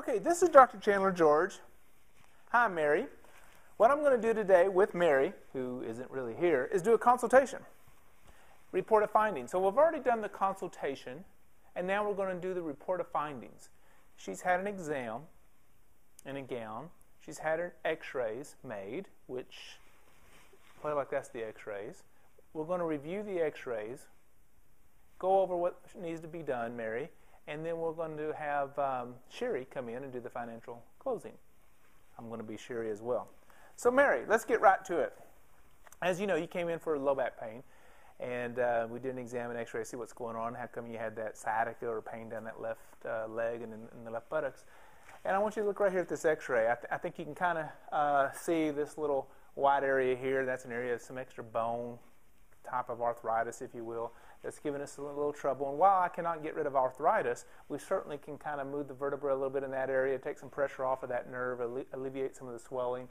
Okay, this is Dr. Chandler George. Hi, Mary. What I'm going to do today with Mary, who isn't really here, is do a consultation. Report of findings. So we've already done the consultation, and now we're going to do the report of findings. She's had an exam in a gown. She's had her x-rays made, which, play like that's the x-rays. We're going to review the x-rays, go over what needs to be done, Mary, and then we're going to have Sherry come in and do the financial closing. I'm going to be Sherry as well. So, Mary, let's get right to it. As you know, you came in for low back pain, and we did an exam and x-ray to see what's going on. How come you had that sciatica or pain down that left leg and in the left buttocks? And I want you to look right here at this x-ray. I think you can kind of see this little white area here. That's an area of some extra bone, type of arthritis, if you will, that's giving us a little trouble. And while I cannot get rid of arthritis, we certainly can kind of move the vertebra a little bit in that area, take some pressure off of that nerve, alleviate some of the swelling,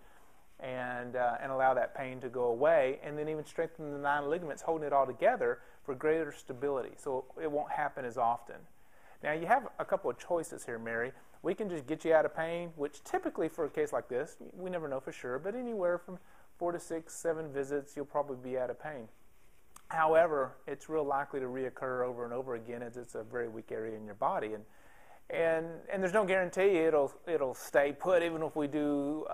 and allow that pain to go away, and then even strengthen the 9 ligaments holding it all together for greater stability, so it won't happen as often. Now, you have a couple of choices here, Mary. We can just get you out of pain, which typically for a case like this, we never know for sure, but anywhere from 4 to 6, 7 visits, you'll probably be out of pain. However, it's real likely to reoccur over and over again as it's a very weak area in your body. And there's no guarantee it'll stay put even if we do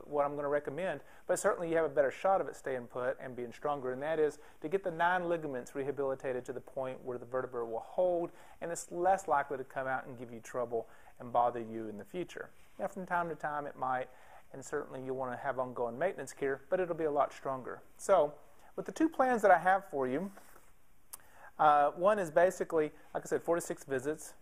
what I'm going to recommend. But certainly you have a better shot of it staying put and being stronger, and that is to get the 9 ligaments rehabilitated to the point where the vertebra will hold, and it's less likely to come out and give you trouble and bother you in the future. Now, from time to time it might, and certainly you'll want to have ongoing maintenance care, but it'll be a lot stronger. So, with the 2 plans that I have for you, one is basically, like I said, 4 to 6 visits,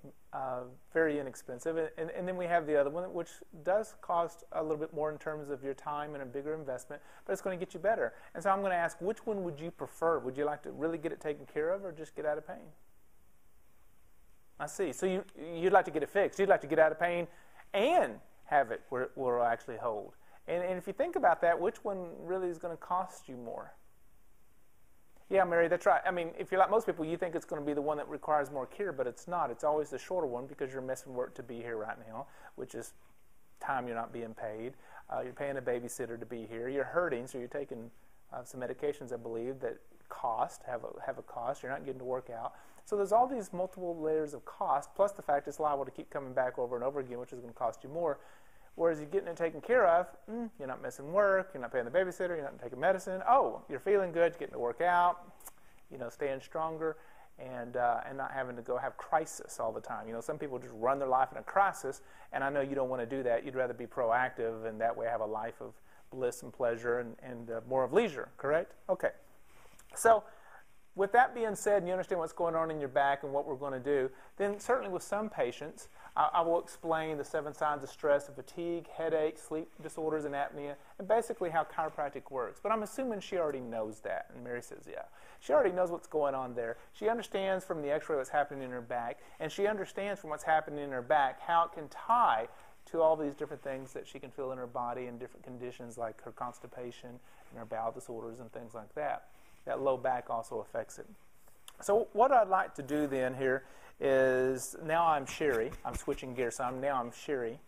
very inexpensive. And then we have the other one, which does cost a little bit more in terms of your time and a bigger investment, but it's going to get you better. And so I'm going to ask, which one would you prefer? Would you like to really get it taken care of or just get out of pain? I see. So you'd like to get it fixed. You'd like to get out of pain and have it where it'll actually hold. And if you think about that, which one really is going to cost you more? Yeah, Mary, that's right. I mean, if you're like most people, you think it's going to be the one that requires more care, but it's not. It's always the shorter one because you're missing work to be here right now, which is time you're not being paid. You're paying a babysitter to be here. You're hurting, so you're taking some medications, I believe, that have a cost. You're not getting to work out. So there's all these multiple layers of cost, plus the fact it's liable to keep coming back over and over again, which is going to cost you more. Whereas you're getting it taken care of, you're not missing work, you're not paying the babysitter, you're not taking medicine. Oh, you're feeling good, you're getting to work out, staying stronger, and not having to go have crisis all the time. Some people just run their life in a crisis, and I know you don't want to do that. You'd rather be proactive and that way have a life of bliss and pleasure and more of leisure, correct? Okay. So, with that being said, and you understand what's going on in your back and what we're going to do, then certainly with some patients, I will explain the 7 signs of stress and fatigue, headache, sleep disorders, and apnea, and basically how chiropractic works. But I'm assuming she already knows that, and Mary says, yeah. She already knows what's going on there. She understands from the x-ray what's happening in her back, and she understands from what's happening in her back how it can tie to all these different things that she can feel in her body and different conditions like her constipation and her bowel disorders and things like that. That low back also affects it. So what I'd like to do then here is, now I'm Sherry. I'm switching gears, so now I'm Sherry.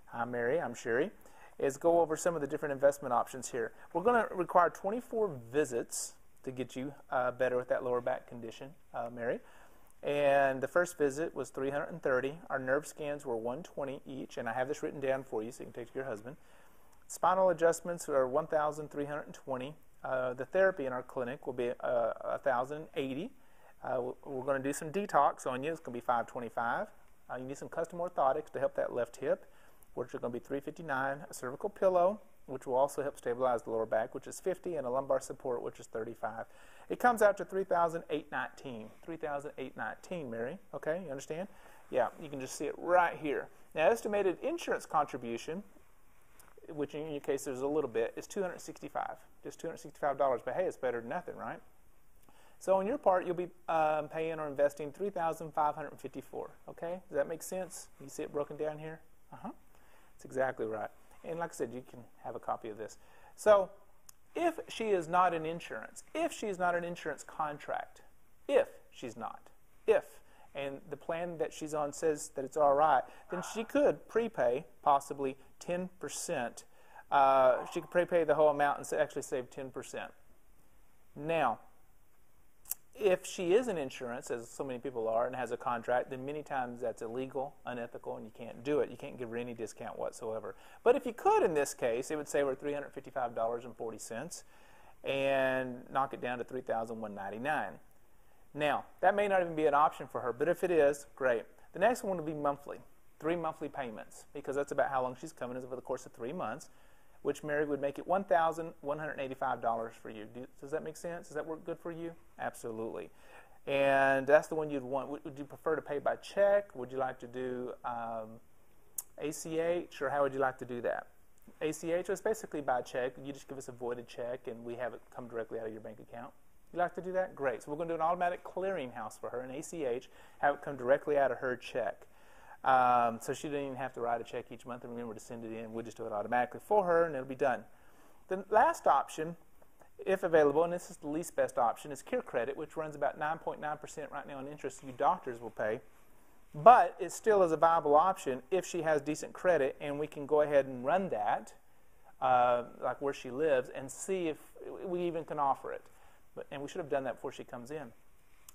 Hi, Mary. I'm Sherry. Is go over some of the different investment options here. We're going to require 24 visits to get you better with that lower back condition, Mary. And the first visit was $330. Our nerve scans were $120 each, and I have this written down for you so you can take to your husband. Spinal adjustments are $1,320. The therapy in our clinic will be $1,080. We're going to do some detox on you. It's going to be $525. You need some custom orthotics to help that left hip, which are going to be $359. A cervical pillow, which will also help stabilize the lower back, which is $50, and a lumbar support, which is $35. It comes out to $3,819. $3,819, Mary. Okay, you understand? Yeah, you can just see it right here. Now, estimated insurance contribution, which in your case there's a little bit, is $265. Just $265. But hey, it's better than nothing, right? So on your part, you'll be paying or investing $3,554. Okay? Does that make sense? You see it broken down here? That's exactly right. And like I said, you can have a copy of this. So if she is not in insurance, if she's not an insurance contract, if she's not, and the plan plan that she's on says that it's all right, then she could prepay possibly 10%. She could prepay the whole amount and actually save 10%. Now, if she is in insurance, as so many people are, and has a contract, then many times that's illegal, unethical, and you can't do it. You can't give her any discount whatsoever. But if you could in this case, it would save her $355.40 and knock it down to $3,199. Now, that may not even be an option for her, but if it is, great. The next one would be monthly, 3 monthly payments, because that's about how long she's coming is over the course of 3 months, which, Mary, would make it $1,185 for you. Does that make sense? Does that work good for you? Absolutely. And that's the one you'd want. Would you prefer to pay by check? Would you like to do ACH, or how would you like to do that? ACH is basically by check. You just give us a voided check, and we have it come directly out of your bank account. You like to do that? Great. So we're going to do an automatic clearinghouse for her, an ACH, have it come directly out of her check. So she didn't even have to write a check each month and remember to send it in. We'll just do it automatically for her, and it'll be done. The last option, if available, and this is the least best option, is CareCredit, which runs about 9.9% right now in interest you doctors will pay. But it still is a viable option if she has decent credit, and we can go ahead and run that, like where she lives, and see if we even can offer it. And we should have done that before she comes in.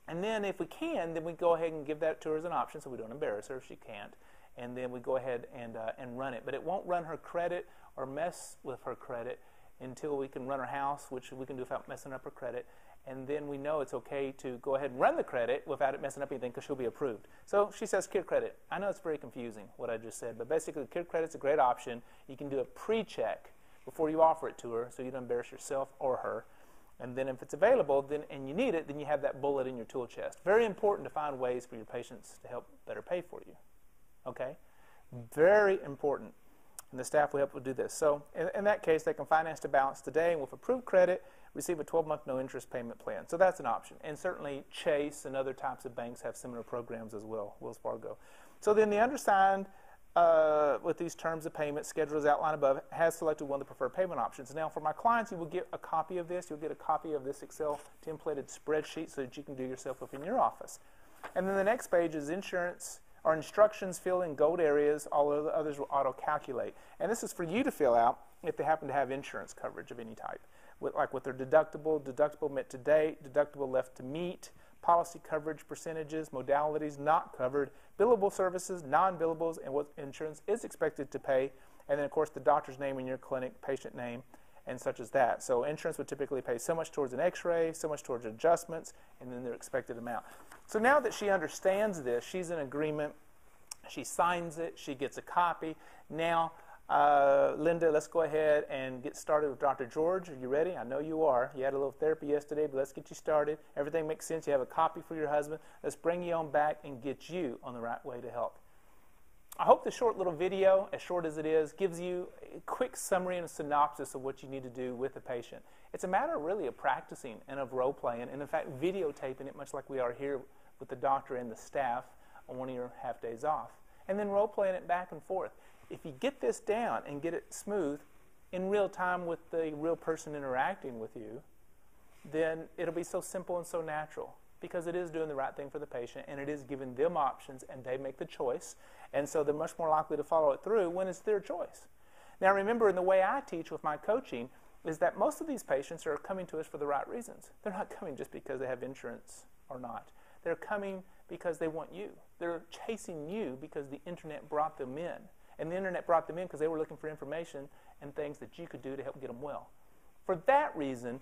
And then if we can, then we go ahead and give that to her as an option so we don't embarrass her if she can't. And then we go ahead and run it. But it won't run her credit or mess with her credit until we can run her house, which we can do without messing up her credit. And then we know it's okay to go ahead and run the credit without it messing up anything because she'll be approved. So she says CareCredit. I know it's very confusing what I just said, but basically CareCredit's a great option. You can do a pre-check before you offer it to her so you don't embarrass yourself or her. And then if it's available and you need it, then you have that bullet in your tool chest. Very important to find ways for your patients to help better pay for you. Okay? Very important. And the staff will help do this. So in that case, they can finance to balance today and with approved credit, receive a 12-month no-interest payment plan. So that's an option. And certainly Chase and other types of banks have similar programs as well, Wells Fargo. So then the undersigned, with these terms of payment schedules outlined above, has selected one of the preferred payment options. Now, for my clients, you will get a copy of this. You'll get a copy of this Excel templated spreadsheet so that you can do yourself up in your office. And then the next page is insurance or instructions. Fill in gold areas. All of the others will auto-calculate. And this is for you to fill out if they happen to have insurance coverage of any type, like with their deductible met to date, deductible left to meet, policy coverage percentages, modalities not covered, billable services, non-billables, and what insurance is expected to pay, and then, of course, the doctor's name in your clinic, patient name, and such as that. So insurance would typically pay so much towards an x-ray, so much towards adjustments, and then their expected amount. So now that she understands this, she's in agreement, she signs it, she gets a copy. Now, Linda, let's go ahead and get started with Dr. George. Are you ready? I know you are. You had a little therapy yesterday, but let's get you started. Everything makes sense. You have a copy for your husband. Let's bring you on back and get you on the right way to help. I hope the short little video, as short as it is, gives you a quick summary and a synopsis of what you need to do with the patient. It's a matter really of practicing and of role-playing, and in fact videotaping it much like we are here with the doctor and the staff on one of your half days off. And then role-playing it back and forth. If you get this down and get it smooth in real time with the real person interacting with you, then it'll be so simple and so natural because it is doing the right thing for the patient and it is giving them options and they make the choice. And so they're much more likely to follow it through when it's their choice. Now remember, in the way I teach with my coaching is that most of these patients are coming to us for the right reasons. They're not coming just because they have insurance or not. They're coming because they want you. They're chasing you because the internet brought them in. And the internet brought them in because they were looking for information and things that you could do to help get them well. For that reason,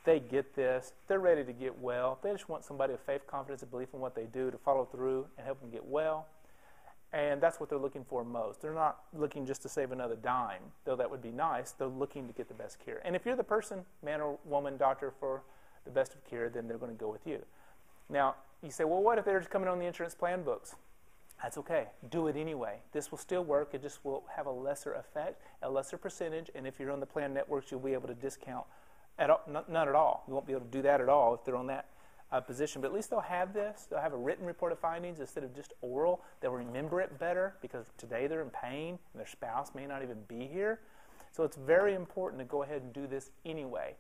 they get this. They're ready to get well. They just want somebody of faith, confidence, and belief in what they do to follow through and help them get well. And that's what they're looking for most. They're not looking just to save another dime, though that would be nice. They're looking to get the best care. And if you're the person, man or woman, doctor, for the best of care, then they're going to go with you. Now, you say, well, what if they're just coming on the insurance plan books? That's okay. Do it anyway. This will still work. It just will have a lesser effect, a lesser percentage, and if you're on the plan networks, you'll be able to discount none at all. You won't be able to do that at all if they're on that position. But at least they'll have this. They'll have a written report of findings instead of just oral. They'll remember it better because today they're in pain and their spouse may not even be here. So it's very important to go ahead and do this anyway.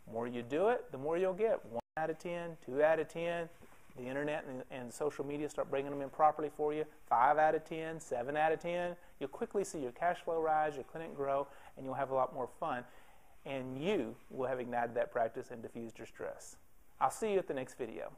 The more you do it, the more you'll get. 1 out of 10, 2 out of 10. the internet and social media start bringing them in properly for you, 5 out of 10, 7 out of 10, you'll quickly see your cash flow rise, your clinic grow, and you'll have a lot more fun. And you will have ignited that practice and diffused your stress. I'll see you at the next video.